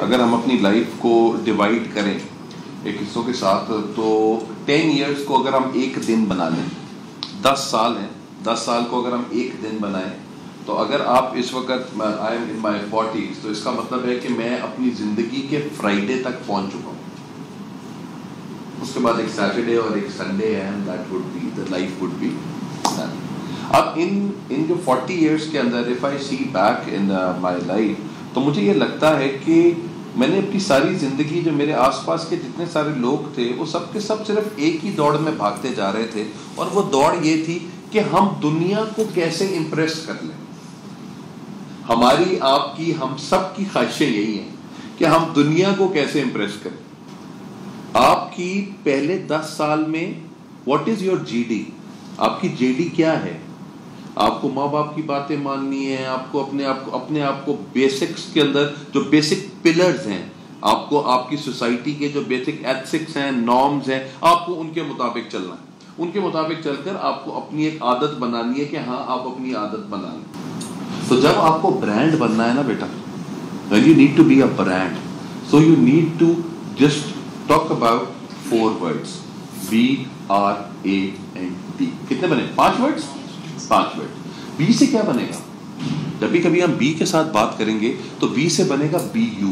اگر ہم اپنی لائف کو ڈیوائڈ کریں ایک حصوں کے ساتھ تو 10 ایئرس کو اگر ہم ایک دن بنا لیں، 10 سال ہیں، 10 سال کو اگر ہم ایک دن بنائیں تو اگر آپ اس وقت I am in my 40s تو اس کا مطلب ہے کہ میں اپنی زندگی کے فرائیڈے تک پہنچ چکا ہوں. اس کے بعد ایک سیٹرڈے اور ایک سنڈے ہے، that would be the life would be. اب ان جو 40 ایئرس کے اندر if I see back in my life تو مجھے یہ لگتا ہے کہ میں نے اپنی ساری زندگی جو میرے آس پاس کے جتنے سارے لوگ تھے وہ سب کے سب صرف ایک ہی دوڑ میں بھاگتے جا رہے تھے، اور وہ دوڑ یہ تھی کہ ہم دنیا کو کیسے امپریس کر لیں. ہماری، آپ کی، ہم سب کی خواہشیں یہی ہیں کہ ہم دنیا کو کیسے امپریس کریں. آپ کی پہلے 10 سال میں what is your G D? آپ کی جے ڈی کیا ہے؟ آپ کو ماں باپ کی باتیں ماننی ہے، آپ کو اپنے آپ کو بیسکس کے اندر جو بیسک پلرز ہیں، آپ کو آپ کی سوسائٹی کے جو بیسک ایتھکس ہیں، نارمز ہیں، آپ کو ان کے مطابق چلنا ہے. ان کے مطابق چل کر آپ کو اپنی ایک عادت بنانی ہے کہ ہاں آپ اپنی عادت بنا لیں. تو جب آپ کو برانڈ بننا ہے نا بیٹا، when you need to be a brand, so you need to just talk about 4 words: B, R, A and D. کتنے بنے؟ 5 words. 5 words. B سے کیا بنے گا؟ جب بھی کبھی ہم B کے ساتھ بات کریں گے تو B سے بنے گا BU.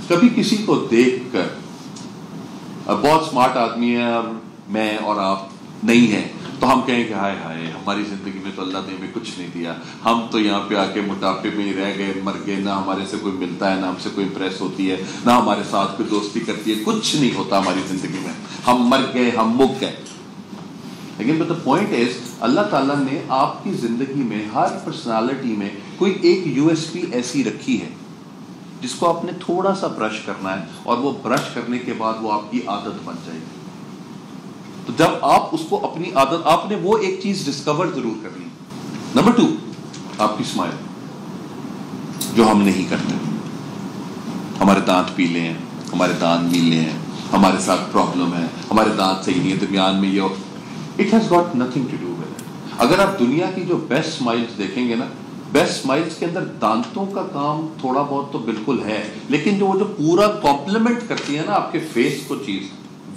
کبھی کسی کو دیکھ کر بہت اسمارٹ آدمی ہے اور میں اور آپ نہیں ہیں تو ہم کہیں کہ ہائے ہائے ہماری زندگی میں تو اللہ نے ہمیں کچھ نہیں دیا، ہم تو یہاں پہ آ کے موٹاپے میں ہی رہ گئے، مر گئے، نہ ہمارے سے کوئی ملتا ہے، نہ ہم سے کوئی امپریس ہوتی ہے، نہ ہمارے ساتھ کوئی دوستی کرتی ہے، کچھ نہیں ہوتا ہماری زندگی میں، ہم مر گئے، ہم مک گئے. لیکن but the point is اللہ تعالیٰ نے آپ کی زندگی میں ہر پرسنالٹی میں کوئی ایک USP ایسی رکھی ہے جس کو آپ نے تھوڑا سا برش کرنا ہے، اور وہ برش کرنے کے بعد وہ آپ کی عادت بن جائے گی. تو جب آپ اس کو اپنی عادت، آپ نے وہ ایک چیز ڈسکور ضرور کرنی. نمبر 2، آپ کی اسمائل، جو ہم نہیں کرتے. ہمارے دانت پیلے ہیں، ہمارے دانت نیلے ہیں، ہمارے ساتھ پرابلم ہے، ہمارے دانت صحیح نہیں ہے، درمیان میں یہ it has got nothing to do with it. اگر آپ دنیا کی جو بیسٹ اسمائلز دیکھیں گے نا، بیسٹ اسمائلز کے اندر دانتوں کا کام تھوڑا بہت تو بالکل ہے، لیکن جو پورا کمپلیمنٹ کرتی ہے نا آپ کے فیس کو چیز،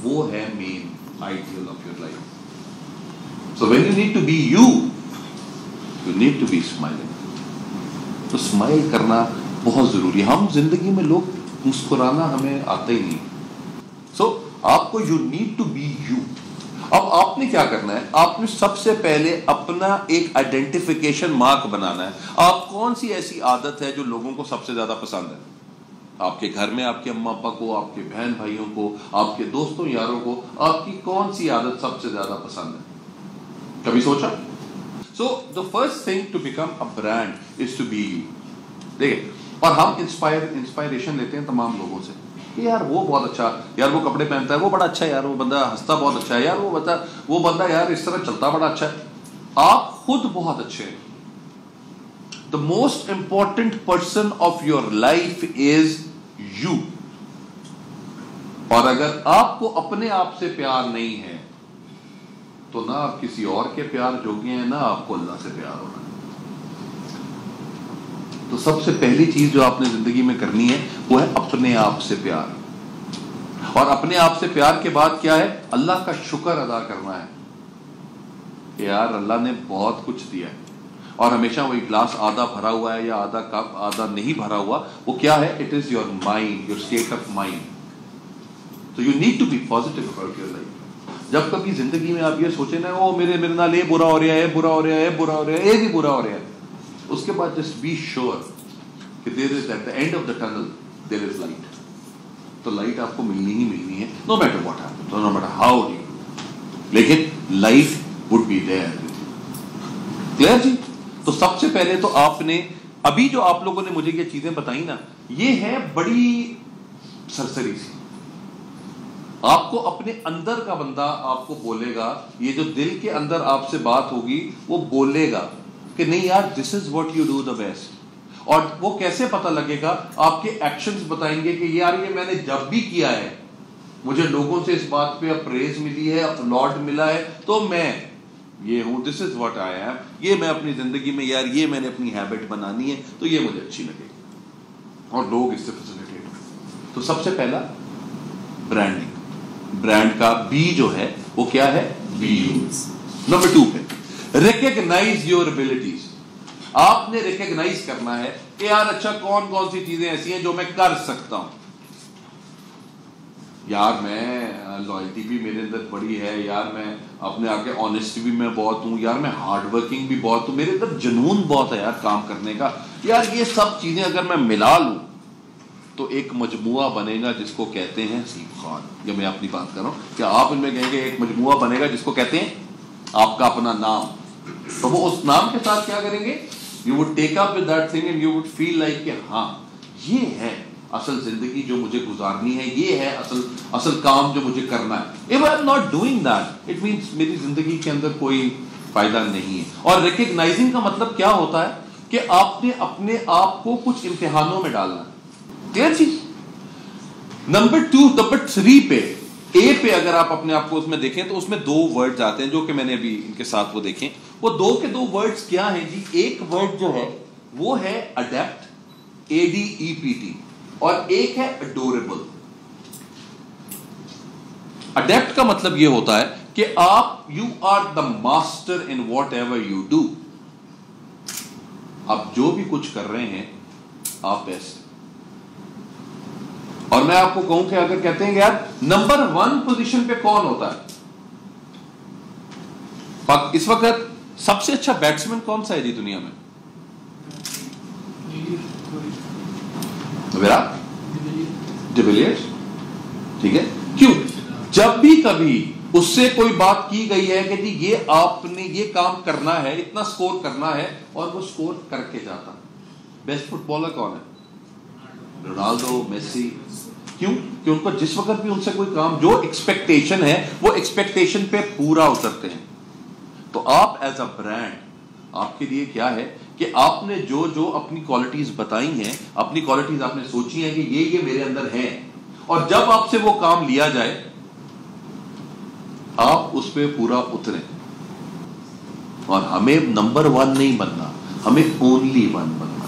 وہ ہے مین ideal of your life. So when you need to be you need to be smiling. تو اسمائل کرنا بہت ضروری ہے. ہم زندگی میں لوگ مسکرانا ہمیں آتا ہی نہیں. So آپ کو you need to be you. اب آپ نے کیا کرنا ہے؟ آپ نے سب سے پہلے اپنا ایک آئیڈینٹیفیکیشن مارک بنانا ہے. آپ کون سی ایسی عادت ہے جو لوگوں کو سب سے زیادہ پسند ہے؟ آپ کے گھر میں آپ کے اماں ابا کو، آپ کے بہن بھائیوں کو، آپ کے دوستوں یاروں کو آپ کی کون سی عادت سب سے زیادہ پسند ہے؟ کبھی سوچا؟ So the first thing to become a brand is to be you. دیکھیں، اور ہم انسپائریشن لیتے ہیں تمام لوگوں سے کہ یار وہ بہت اچھا، یار وہ کپڑے پہنتا ہے وہ بڑا اچھا ہے، یار وہ بندہ ہنستا بہت اچھا ہے، یار وہ بندہ یار اس طرح چلتا بڑا اچھا ہے. آپ خود بہت اچھے ہیں. The most important person of your life is you. اور اگر آپ کو اپنے آپ سے پیار نہیں ہے تو نہ آپ کسی اور کے پیار جوگے ہیں، نہ آپ کو اللہ سے پیار ہونا ہے. تو سب سے پہلی چیز جو آپ نے زندگی میں کرنی ہے وہ ہے اپنے آپ سے پیار. اور اپنے آپ سے پیار کے بعد کیا ہے؟ اللہ کا شکر ادا کرنا ہے کہ یار اللہ نے بہت کچھ دیا ہے. اور ہمیشہ وہی گلاس آدھا بھرا ہوا ہے یا آدھا کپ آدھا نہیں بھرا ہوا، وہ کیا ہے؟ It is your mind, your state of mind. تو you need to be positive about your life. جب کبھی زندگی میں آپ یہ سوچیں نا وہ میرے نال یہ برا ہو رہا ہے، برا ہو رہا ہے، برا ہو رہا ہے، یہ بھی برا ہو رہا ہے، اس کے بعد جسٹ بی شیور کہ there is at the end of the tunnel there is light. تو لائٹ آپ کو ملنی ہی ملنی ہے، no matter what happens, no matter how you do, لیکن life would be there. Clear جی؟ تو سب سے پہلے تو آپ نے ابھی جو آپ لوگوں نے مجھے یہ چیزیں بتائی نا، یہ ہے بڑی سرسری سی. آپ کو اپنے اندر کا بندہ آپ کو بولے گا، یہ جو دل کے اندر آپ سے بات ہوگی وہ بولے گا کہ نہیں یار this is what you do the best. اور وہ کیسے پتہ لگے گا؟ آپ کے ایکشنز بتائیں گے کہ یار یہ میں نے جب بھی کیا ہے مجھے لوگوں سے اس بات پہ اپریز ملی ہے، اپلاڈ ملا ہے، تو میں یہ ہوں، دس از واٹ آئی ایم، یہ میں اپنی زندگی میں، یار یہ میں نے اپنی ہیبٹ بنانی ہے تو یہ مجھے اچھی لگے گی. اور لوگ اس سے فیسیلیٹیٹ ہوں. تو سب سے پہلا برانڈنگ. برانڈ کا بی جو ہے وہ کیا ہے؟ بی. نمبر 2 پہ ریکگنائز یور ایبلٹیز. آپ نے ریکگنائز کرنا ہے کہ یار اچھا کون کون سی چیزیں ایسی ہیں جو میں کر سکتا ہوں. یار میں لائلٹی بھی میرے اندر بڑی ہے, یار میں اپنے آگے آنیسٹی بھی میں بہت ہوں, یار میں ہارڈ ورکنگ بھی بہت ہوں, میرے اندر جنون بہت ہے یار کام کرنے کا. یار یہ سب چیزیں اگر میں ملا لوں تو ایک مجموعہ بنے گا جس کو کہتے ہیں حسیب خان. یہ میں اپنی بات کر رہا ہوں کہ آپ ان میں کہیں گے ایک مجموعہ بنے گا جس کو کہتے ہیں آپ کا اپنا نام. تو وہ اس نام کے ساتھ کیا کریں گے؟ You would take up with that thing and you would feel like کہ ہاں یہ ہے اصل زندگی جو مجھے گزارنی ہے, یہ ہے اصل کام جو مجھے کرنا ہے. If I'm not doing that, it means میری زندگی کے اندر کوئی فائدہ نہیں ہے. اور ریکگنائزنگ کا مطلب کیا ہوتا ہے کہ آپ نے اپنے آپ کو کچھ امتحانوں میں ڈالنا ہے. کلیئر چیز. نمبر 3 پہ اے پہ اگر آپ اپنے آپ کو اس میں دیکھیں تو اس میں 2 ورڈز آتے ہیں جو کہ میں نے ابھی ان کے ساتھ وہ دیکھیں. وہ 2 کے 2 ورڈز کیا ہیں جی؟ ایک ورڈ جو ہے وہ ہے اڈیپٹ, ADEPT, اور ایک ہے اڈوریبل. اڈیپٹ کا مطلب یہ ہوتا ہے کہ آپ you are the master in whatever you do. آپ جو بھی کچھ کر رہے ہیں آپ بیسٹ. اور میں آپ کو کہوں کہ اگر کہتے ہیں کہ یار نمبر 1 پوزیشن پہ کون ہوتا ہے اس وقت, سب سے اچھا بیٹسمین کون سا ہے جی دنیا میں؟ وراٹ, ڈیویلیئرز. ٹھیک ہے, کیوں؟ جب بھی کبھی اس سے کوئی بات کی گئی ہے کہ جی یہ آپ نے یہ کام کرنا ہے, اتنا سکور کرنا ہے, اور وہ سکور کر کے جاتا. بیسٹ فٹ بالر کون ہے؟ Ronaldo, Messi. کیوں؟ کہ ان کو جس وقت بھی ان سے کوئی کام, جو ایکسپیکٹیشن ہے وہ ایکسپیکٹیشن پہ پورا اترتے ہیں. تو آپ ایز اے برانڈ, آپ کے لیے کیا ہے کہ آپ نے جو اپنی کوالٹیز بتائی ہیں, اپنی کوالٹیز آپ نے سوچی ہیں کہ یہ میرے اندر ہیں, اور جب آپ سے وہ کام لیا جائے آپ اس پہ پورا اتریں. اور ہمیں نمبر 1 نہیں بننا, ہمیں اونلی 1 بننا.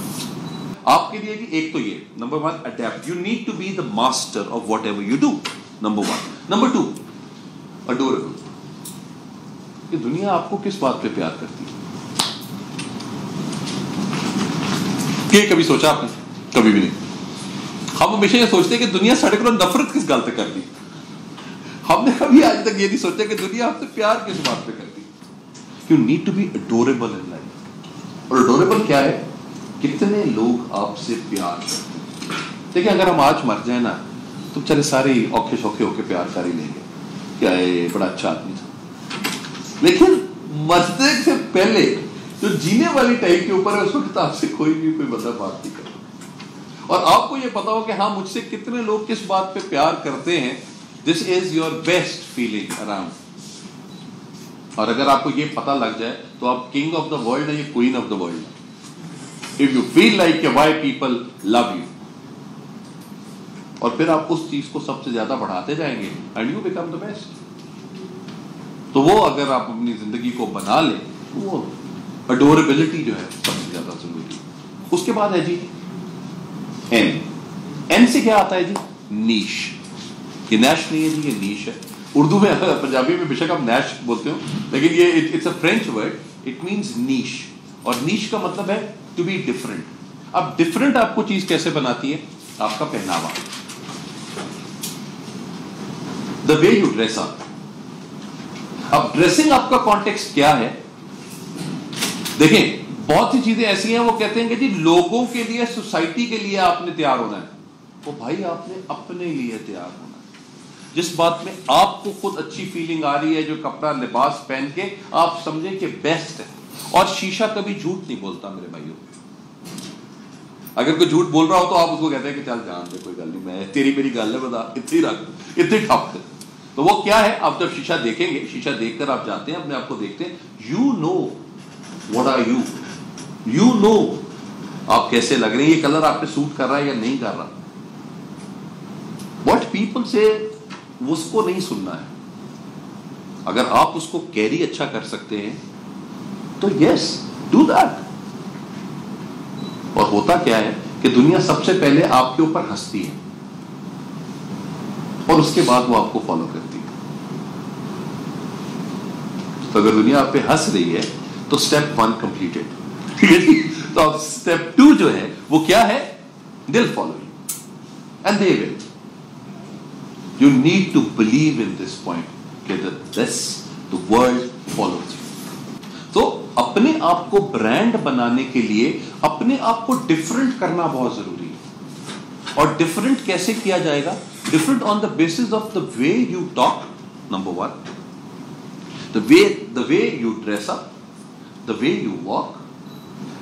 آپ کے لیے ایک تو یہ number 1 adept, you need to be the master of whatever you do. Number 1. Number 2 adorable. کہ دنیا آپ کو کس بات پہ پیار کرتی ہے؟ کہ کبھی سوچا آپ نے؟ کبھی بھی نہیں. ہم ہمیشہ یہ سوچتے ہیں کہ دنیا ساڑھے کو نفرت کس گل پہ کرتی. ہم نے کبھی آج تک یہ نہیں سوچا کہ دنیا آپ سے پیار کس بات پہ کرتی. You need to be adorable in life. اور اڈوریبل کیا ہے؟ کتنے لوگ آپ سے پیار کرتے ہیں. دیکھیں اگر ہم آج مر جائیں نا تو چلے سارے اوکھے شوکھے ہو کے پیار کر ہی لیں گے, کیا یہ بڑا اچھا آدمی تھا. لیکن مرنے سے پہلے جو جینے والی ٹائم کے اوپر ہے اس وقت آپ سے کوئی بندہ بات نہیں کرتا. اور آپ کو یہ پتا ہو کہ ہاں مجھ سے کتنے لوگ کس بات پہ پیار کرتے ہیں. This is your best feeling around. اور اگر آپ کو یہ پتا لگ جائے تو آپ کنگ آف دا ورلڈ ہیں یا queen of the world. If you feel like why people love you, اور پھر آپ اس چیز کو سب سے زیادہ بڑھاتے جائیں گے and you become the best. تو وہ اگر آپ اپنی زندگی کو بنا لیں وہ اڈوریبلٹی جو ہے سب سے زیادہ ضروری. اس کے بعد ہے جی این سے کیا آتا ہے جی؟ نیش. یہ نیش نہیں ہے جی, یہ نیش ہے. اردو میں پنجابی میں بے شک آپ نیش بولتے ہو, لیکن یہ it's a French word, it means niche. اور نیش کا مطلب ہے ٹو بی ڈفرنٹ. اب ڈفرنٹ آپ کو چیز کیسے بناتی ہے؟ آپ کا پہناوا, دا وے یو ڈریس اپ. اب ڈریسنگ آپ کا کانٹیکسٹ کیا ہے؟ دیکھیں بہت سی چیزیں ایسی ہیں وہ کہتے ہیں کہ جی لوگوں کے لیے, سوسائٹی کے لیے آپ نے تیار ہونا ہے. وہ بھائی آپ نے اپنے لیے تیار ہونا ہے. جس بات میں آپ کو خود اچھی فیلنگ آ رہی ہے, جو کپڑا لباس پہن کے آپ سمجھیں کہ بیسٹ ہے. اور شیشہ کبھی جھوٹ نہیں بولتا میرے بھائیوں. اگر کوئی جھوٹ بول رہا ہو تو آپ اس کو کہتے ہیں کہ چل جان دے, کوئی گل نہیں, میں تیری میری گل ہے, بتا اتنی رکھ, اتنی ٹھپ. تو وہ کیا ہے؟ آپ جب شیشہ دیکھیں گے, شیشہ دیکھ کر آپ جاتے ہیں, اپنے آپ کو دیکھتے ہیں, you know what are you, you know آپ کیسے لگ رہے ہیں, یہ کلر آپ پہ سوٹ کر رہا ہے یا نہیں کر رہا. واٹ پیپل سے اس کو نہیں سننا ہے. اگر آپ اس کو کیری اچھا کر سکتے ہیں تو یس ڈو دیٹ. اور ہوتا کیا ہے کہ کہ دنیا سب سے پہلے آپ کے اوپر ہنستی ہے اور اس کے بعد وہ آپ کو فالو کرتی ہے. تو اگر دنیا آپ پہ ہنس رہی ہے تو اسٹیپ 1 کمپلیٹڈ. ٹھیک ہے جی. تو اب اسٹیپ 2 جو ہے وہ کیا ہے؟ دل following. And they will. You need to believe in this point کہ the world follows you. تو اپنے آپ کو برانڈ بنانے کے لیے اپنے آپ کو ڈفرنٹ کرنا بہت ضروری ہے. اور ڈفرنٹ کیسے کیا جائے گا؟ Different on the basis of the way you talk, number 1, the way you dress up, the way you walk,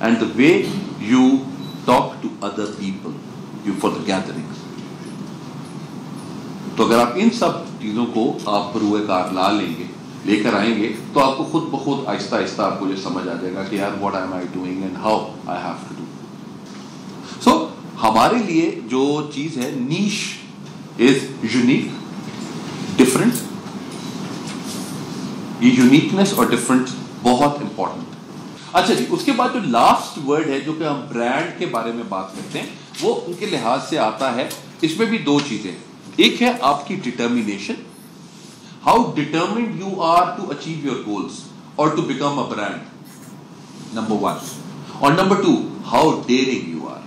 and the way you talk to other people for the gatherings. تو اگر آپ ان سب چیزوں کو آپ بروئے کار لے کر آئیں گے تو آپ کو خود بخود آہستہ آہستہ آپ کو یہ سمجھ آ جائے گا کہ یار what am I doing and how I have to do. So ہمارے لیے جو چیز ہے نیش از یونیک, ڈفرنٹ. یہ یونیکنیس اور ڈفرنٹ بہت امپورٹنٹ. اچھا جی, اس کے بعد جو لاسٹ ورڈ ہے جو کہ ہم برانڈ کے بارے میں بات کرتے ہیں وہ ان کے لحاظ سے آتا ہے. اس میں بھی 2 چیزیں. ایک ہے آپ کی determination, how determined you are to achieve your goals اور to become a brand, number 1. اور number 2, how daring you are,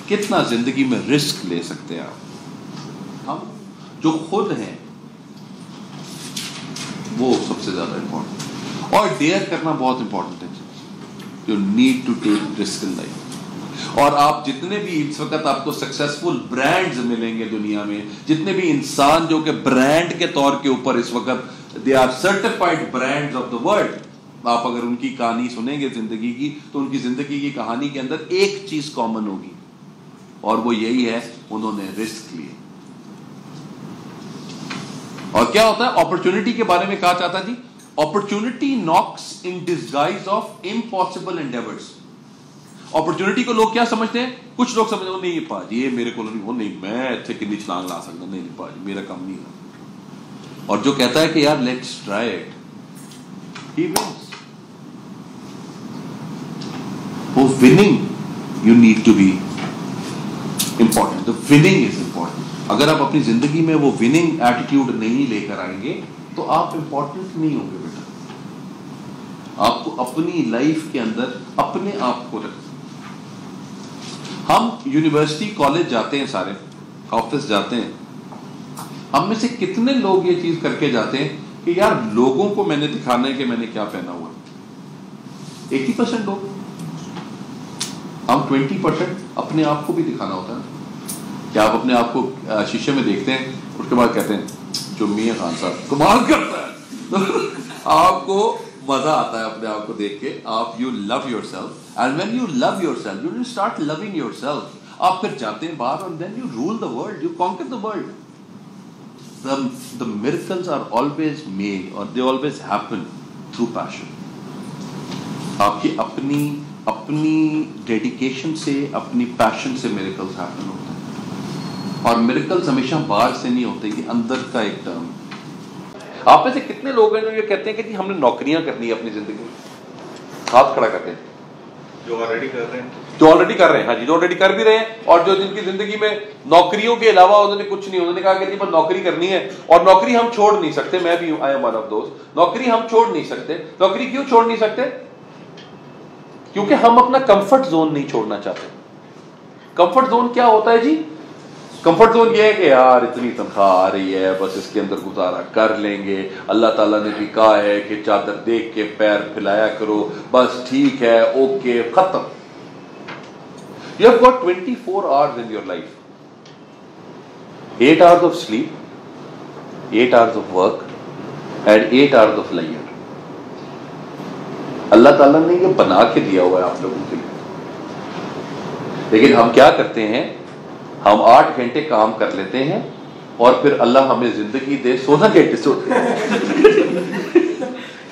کتنا زندگی میں رسک لے سکتے ہیں آپ. ہم جو خود ہیں وہ سب سے زیادہ امپورٹنٹ. اور ڈیئر کرنا بہت امپورٹنٹ ہے. You need to take risk in life. اور آپ جتنے بھی اس وقت آپ کو سکسیسفل برانڈز ملیں گے دنیا میں, جتنے بھی انسان جو کہ برانڈ کے طور کے اوپر اس وقت they are certified brands of the world, آپ اگر ان کی کہانی سنیں گے زندگی کی تو ان کی زندگی کی کہانی کے اندر ایک چیز کامن ہوگی اور وہ یہی ہے, انہوں نے رسک لیے. اور کیا ہوتا ہے اپرچونٹی کے بارے میں کہا جاتا ہے جی, opportunity knocks in disguise of impossible endeavours. Opportunity کو لوگ کیا سمجھتے ہیں؟ کچھ لوگ سمجھتے ہیں نہیں پاجی یہ میرے کو نہیں, وہ نہیں, میں اتنے کنی چھلانگ لا سکتا نہیں پاجی میرا کام نہیں ہے. اور جو کہتا ہے کہ یار let's try it, he wins. وہ winning you need to be important. تو وننگ از امپورٹنٹ. اگر آپ اپنی زندگی میں وہ وننگ ایٹیٹیوڈ نہیں لے کر آئیں گے تو آپ امپورٹنٹ نہیں ہوں گے بیٹا. آپ کو اپنی لائف کے اندر اپنے آپ کو رکھنا. ہم یونیورسٹی کالج جاتے ہیں, سارے آفس جاتے ہیں, ہم میں سے کتنے لوگ یہ چیز کر کے جاتے ہیں کہ یار لوگوں کو میں نے دکھانا ہے کہ میں نے کیا پہنا ہوا. 80% لوگ. ہم 20% اپنے آپ کو بھی دکھانا ہوتا ہے. کیا آپ اپنے آپ کو شیشے میں دیکھتے ہیں اس کے بعد کہتے ہیں جو میاں خان صاحب کمال کرتا ہے, آپ کو مزہ آتا ہے اپنے آپ کو دیکھ کے. آپ you love your self, and when you love your self you will start loving your self. آپ پھر جاتے ہیں باہر اور then you rule the world, you conquer the world. The miracles are always made or they always happen through passion. آپ کی اپنی dedication سے, اپنی پیشن سے miracles happen ہوتے ہیں. اور miracles ہمیشہ باہر سے نہیں ہوتے, یہ اندر کا ایک ٹرم. آپ میں سے کتنے لوگ ہیں جو یہ کہتے ہیں کہ جی ہم نے نوکریاں کرنی ہے اپنی زندگی میں؟ ہاتھ کھڑا کرتے ہیں. جو آلریڈی کر رہے ہیں, ہاں جی, جو آلریڈی کر بھی رہے ہیں, اور جو جن کی زندگی میں نوکریوں کے علاوہ انہوں نے کچھ نہیں, انہوں نے کہا کہ جی بس نوکری کرنی ہے اور نوکری ہم چھوڑ نہیں سکتے. میں بھی I am one of those. نوکری ہم چھوڑ نہیں سکتے. نوکری کیوں چھوڑ نہیں سکتے؟ کیونکہ ہم اپنا کمفرٹ زون نہیں چھوڑنا چاہتے. کمفرٹ زون کیا ہوتا ہے جی؟ کمفرٹ زون یہ ہے کہ یار اتنی تنخواہ آ رہی ہے, بس اس کے اندر گزارا کر لیں گے, اللہ تعالیٰ نے بھی کہا ہے کہ چادر دیکھ کے پیر پھیلایا کرو, بس ٹھیک ہے, اوکے, ختم. You have got 24 hours in your life. 8 hours of sleep, 8 hours of work, and 8 hours of leisure. اللہ تعالیٰ نے یہ بنا کے دیا ہوا ہے آپ لوگوں کے لیے. لیکن ہم کیا کرتے ہیں؟ ہم 8 گھنٹے کام کر لیتے ہیں اور پھر اللہ ہمیں زندگی دے 16 گھنٹے سوتے ہیں.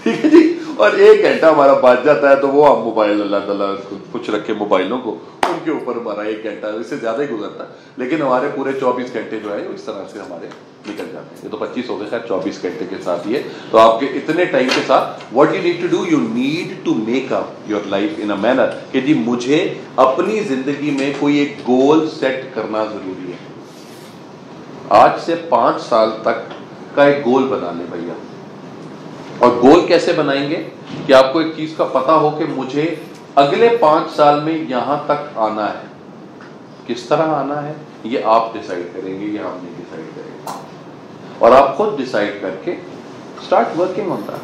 ٹھیک ہے جی, اور 1 گھنٹہ ہمارا بچ جاتا ہے تو وہ ہم موبائل اللہ تعالیٰ کچھ رکھے موبائلوں کو ان کے اوپر ہمارا 1 گھنٹہ اس سے زیادہ ہی گزرتا ہے، لیکن ہمارے پورے 24 گھنٹے جو ہے اس طرح سے ہمارے نکل جاتے ہیں. یہ تو 25 ہو گئے، خیر 24 گھنٹے کے ساتھ یہ تو آپ کے اتنے ٹائم کے ساتھ what you need to do, you need to make up your life in a manner کہ جی مجھے اپنی زندگی میں کوئی ایک گول سیٹ کرنا ضروری ہے. آج سے 5 سال تک کا ایک گول بنا لیں بھیا. اور گول کیسے بنائیں گے کہ آپ کو ایک چیز کا پتا ہو کہ مجھے اگلے 5 سال میں یہاں تک آنا ہے. کس طرح آنا ہے یہ آپ ڈیسائیڈ کریں گے، یہ ہم نہیں ڈیسائیڈ کریں گے. اور آپ خود ڈیسائیڈ کر کے اسٹارٹ ورکنگ آن دیٹ.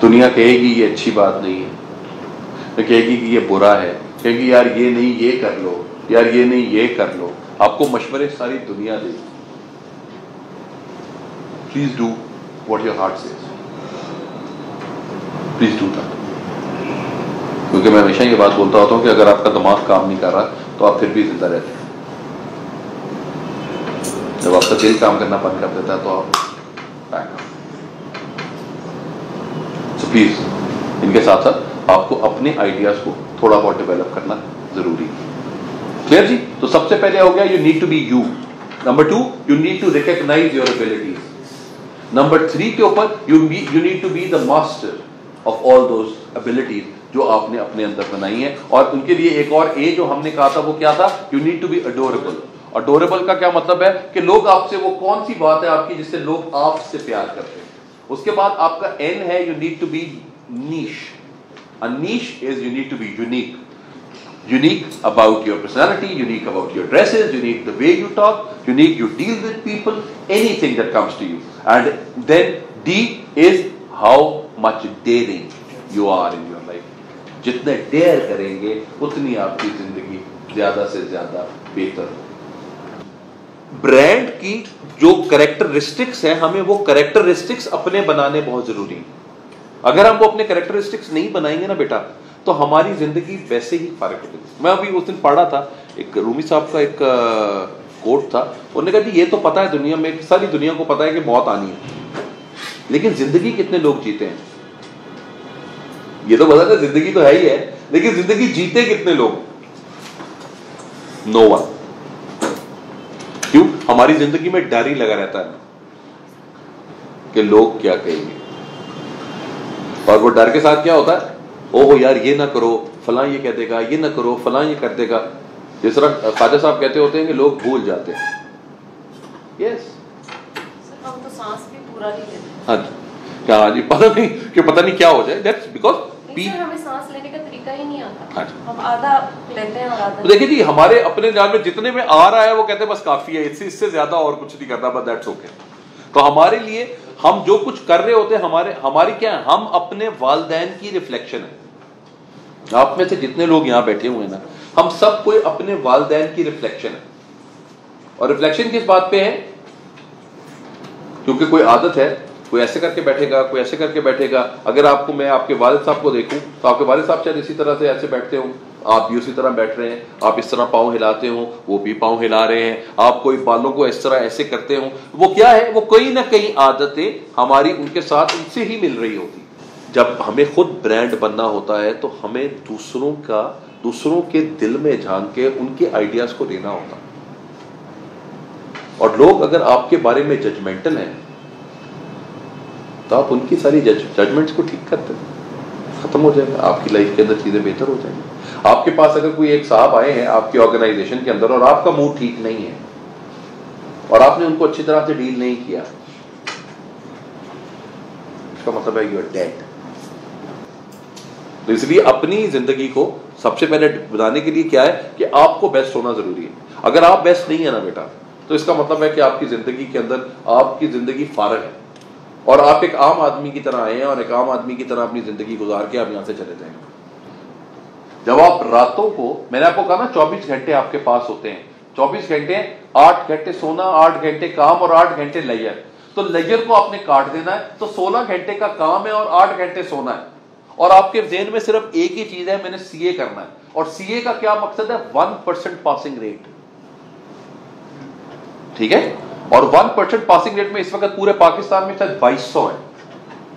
دنیا کہے گی یہ اچھی بات نہیں ہے، کہے گی کہ یہ برا ہے، کہے گی یار یہ نہیں یہ کر لو، یار یہ نہیں یہ کر لو. آپ کو مشورے ساری دنیا دے گی. Please do what your heart says, please do that. کیونکہ میں ہمیشہ یہ بات بولتا ہوتا ہوں کہ اگر آپ کا دماغ کام نہیں کر رہا تو آپ پھر بھی زندہ رہتے ہیں. جب آپ کا دل کام کرنا بند کر دیتا ہے تو آپ بیک اپ. سو پلیز ان کے ساتھ ساتھ آپ کو اپنے آئیڈیاز کو تھوڑا بہت ڈیولپ کرنا ضروری ہے. کلیئر جی؟ تو سب سے پہلے ہو گیا you need to be you. Number 2 you need to recognise your abilities. Number 3 کے اوپر you need to be the master of all those abilities جو آپ نے اپنے اندر بنائی ہیں. اور ان کے لیے ایک اور اے جو ہم نے کہا تھا وہ کیا تھا؟ You need to be adorable. Adorable کا کیا مطلب ہے کہ لوگ آپ سے، وہ کون سی بات ہے آپ کی جس سے لوگ آپ سے پیار کرتے ہیں. اس کے بعد آپ کا این ہے you need to be niche. A niche is you need to be unique. Unique about your personality, unique about your dresses, unique the way you talk, unique you deal with people, anything that comes to you. And then D is how much daring you are in your life. جتنے dear کریں گے اتنی آپ کی زندگی زیادہ سے زیادہ بہتر ہو. برانڈ کی جو کریکٹرسٹکس ہیں ہمیں وہ کریکٹرسٹکس اپنے بنانے بہت ضروری ہیں. اگر ہم وہ اپنے کریکٹرسٹکس نہیں بنائیں گے نا بیٹا تو ہماری زندگی ویسے ہی فارغ ہو جائے گی. میں ابھی اس دن پڑھا تھا ایک رومی صاحب کا ایک کوٹ تھا. انہوں نے کہا جی یہ تو پتا ہے دنیا میں، ساری دنیا کو پتا ہے کہ موت آنی ہے، لیکن زندگی کتنے لوگ جیتے ہیں یہ تو پتا ہے. زندگی تو ہے ہی ہے لیکن زندگی جیتے کتنے لوگ؟ نو ون. کیوں؟ ہماری زندگی میں ڈر ہی لگا رہتا ہے کہ لوگ کیا کہیں گے. اور وہ ڈر کے ساتھ کیا ہوتا ہے؟ اوہ یار یہ نہ کرو فلاں یہ کہہ دے گا، یہ نہ کرو فلاں یہ کر دے گا. جس طرح خواجہ صاحب کہتے ہوتے ہیں کہ لوگ بھول جاتے ہیں. یس ہم تو سانس بھی پورا نہیں لیتے. ہاں جی، ہاں جی، پتہ نہیں کہ پتہ نہیں کیا ہو جائے. دیٹس بیکاز ہمیں سانس لینے کا طریقہ ہی نہیں آتا. ہاں جی، ہم آدھا لیتے ہیں اور آدھا. دیکھیں جی ہمارے اپنے جان میں جتنے میں آ رہا ہے وہ کہتے ہیں بس کافی ہے، اس سے زیادہ اور کچھ نہیں کرنا، بس دیٹس اوکے. تو ہمارے لیے ہم جو کچھ کر رہے ہوتے ہیں ہماری کیا ہے؟ ہم اپنے والدین کی ریفلیکشن ہے. آپ میں سے جتنے لوگ یہاں بیٹھے ہوئے ہیں نا ہم سب کوئی اپنے والدین کی ریفلیکشن ہے. اور ریفلیکشن کس بات پہ ہے؟ کیونکہ کوئی عادت ہے، کوئی ایسے کر کے بیٹھے گا، کوئی ایسے کر کے بیٹھے گا. اگر آپ کو، میں آپ کے والد صاحب کو دیکھوں تو آپ کے والد صاحب شاید اسی طرح سے ایسے بیٹھتے ہوں، آپ بھی اسی طرح بیٹھ رہے ہیں. آپ اس طرح پاؤں ہلاتے ہوں، وہ بھی پاؤں ہلا رہے ہیں. آپ کوئی بالوں کو اس طرح ایسے کرتے ہوں. وہ کیا ہے؟ وہ کہیں نہ کہیں عادتیں ہماری ان کے ساتھ ان سے ہی مل رہی ہوتی. جب ہمیں خود برانڈ بننا ہوتا ہے تو ہمیں دوسروں کے دل میں جھانک کے ان کے آئیڈیاز کو لینا ہوتا. اور لوگ اگر آپ کے بارے میں ججمنٹل ہیں تو آپ ان کی ساری ججمنٹس کو ٹھیک کرتے ہیں، ختم ہو جائے گا. آپ کی لائف کے اندر چیزیں بہتر ہو جائیں گی. آپ کے پاس اگر کوئی ایک صاحب آئے ہیں آپ کی آرگنائزیشن کے اندر اور آپ کا موڈ ٹھیک نہیں ہے اور آپ نے ان کو اچھی طرح سے ڈیل نہیں کیا، اس کا مطلب ہے یو آر ڈیڈ. تو اس لیے اپنی زندگی کو سب سے پہلے بنانے کے لیے کیا ہے کہ آپ کو بیسٹ ہونا ضروری ہے. اگر آپ بیسٹ نہیں ہے نا بیٹا تو اس کا مطلب ہے کہ آپ کی زندگی کے اندر آپ کی زندگی فارغ ہے اور آپ ایک عام آدمی کی طرح آئے ہیں اور ایک عام آدمی کی طرح اپنی زندگی گزار کے آپ یہاں سے چلے جائیں گے. جب آپ راتوں کو، میں نے آپ کو کہا نا 24 گھنٹے آپ کے پاس ہوتے ہیں، 24 گھنٹے 8 گھنٹے سونا، 8 گھنٹے کام اور 8 گھنٹے لیجر. تو لیجر کو آپ نے کاٹ دینا ہے تو 16 گھنٹے کا کام ہے اور 8 گھنٹے سونا ہے. اور آپ کے ذہن میں صرف ایک ہی چیز ہے، میں نے سی اے کرنا ہے. اور سی اے کا کیا مقصد ہے؟ 1% پاسنگ ریٹ. ٹھیک ہے؟ اور 1% پاسنگ ریٹ میں اس وقت پورے پاکستان میں شاید 2200 ہے.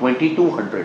2200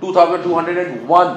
2201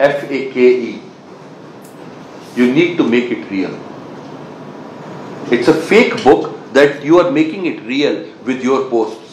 FAKE, you need to make it real. It's a fake book that you are making it real with your posts.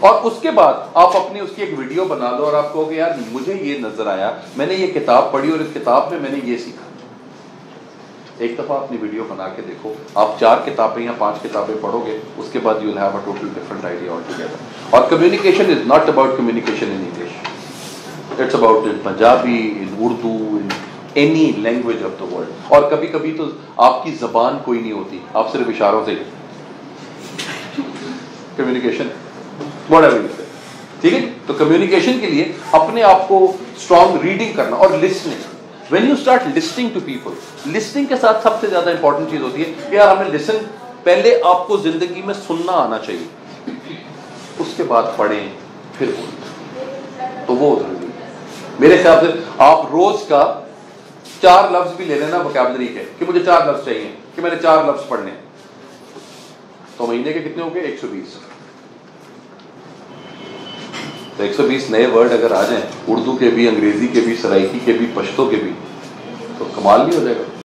اور اس کے بعد آپ اپنی اس کی ایک ویڈیو بنا لو اور آپ کہو کہ یار مجھے یہ نظر آیا، میں نے یہ کتاب پڑھی اور اس کتاب میں میں نے یہ سیکھا. ایک دفعہ اپنی ویڈیو بنا کے دیکھو، آپ 4 کتابیں یا 5 کتابیں پڑھو گے، اس کے بعد you will have a total different idea all together. اور communication is not about communication in English, it's about in Punjabi, in Urdu, in any language of the world. اور کبھی کبھی تو آپ کی زبان کوئی نہیں ہوتی، آپ صرف اشاروں سے کمیونیکیشن واٹ ایور. ٹھیک ہے، تو کمیونیکیشن کے لیے اپنے آپ کو اسٹرانگ ریڈنگ کرنا اور listening. When you start listening to people, listening کے ساتھ سب سے زیادہ امپورٹنٹ چیز ہوتی ہے کہ یار ہمیں لسن، پہلے آپ کو زندگی میں سننا آنا چاہیے، اس کے بعد پڑھیں پھر بولیں، تو وہ ضروری ہے. میرے خیال سے آپ روز کا 4 لفظ بھی لے لینا وکیبلری کے کہ مجھے 4 لفظ چاہیے، کہ میں نے 4 لفظ پڑھنے، تو مہینے کے کتنے ہو گئے؟ 120. تو 120 نئے ورڈ اگر آ جائیں، اردو کے بھی، انگریزی کے بھی، سرائیکی کے بھی، پشتو کے بھی، تو کمال نہیں ہو جائے گا؟